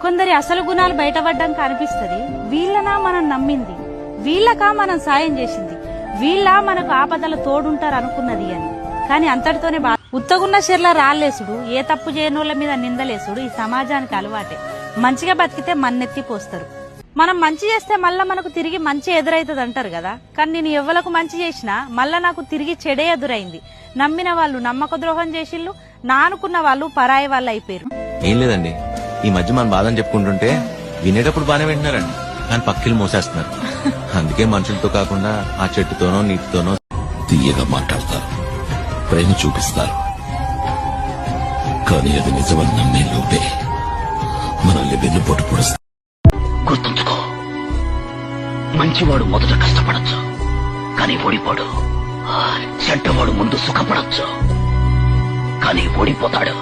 కొందరి అసలు గుణాలు బయటపడ్డం కనిపిస్తది. వీళ్ళనా మనం నమ్మింది, వీళ్ళకా మనం సాయం చేసింది, వీళ్ళ మనకు ఆపదల తోడుంటారు అనుకున్నది అని. కానీ అంతటితోనే ఉత్తగున్న చెర్ల రాళ్లేసుడు, ఏ తప్పు చేయనోళ్ల మీద నిందలేసుడు ఈ సమాజానికి అలవాటే. మంచిగా బతికితే మన్నెత్తి పోస్తారు. మనం మంచి చేస్తే మళ్ళా మనకు తిరిగి మంచి ఎదురైతుంది అంటారు కదా. కానీ నేను ఎవ్వలకు మంచి చేసినా మళ్ళా నాకు తిరిగి చెడే ఎదురైంది. నమ్మిన వాళ్ళు నమ్మక ద్రోహం చేసిళ్ళు, నా అనుకున్న వాళ్ళు పరాయి వాళ్ళు అయిపోయారు. ఏం లేదండి, ఈ మధ్య మన బాధని చెప్పుకుంటుంటే వినేటప్పుడు బానే వింటున్నారండి, కానీ పక్కిలు మోసేస్తున్నారు. అందుకే మనుషులతో కాకుండా ఆ చెట్టుతోనో నీటితోనో తీయగా మాట్లాడతారు, ప్రేమ చూపిస్తారు. కానీ అది నిజమని నమ్మే లోపే మనల్ని వెన్నుపోటు పొడుస్తారు. గుర్తుంచుకో, మంచివాడు మొదట కష్టపడచ్చు, కానీ ఓడిపోడు. చెడ్డవాడు ముందు సుఖపడచ్చు, కానీ ఓడిపోతాడు.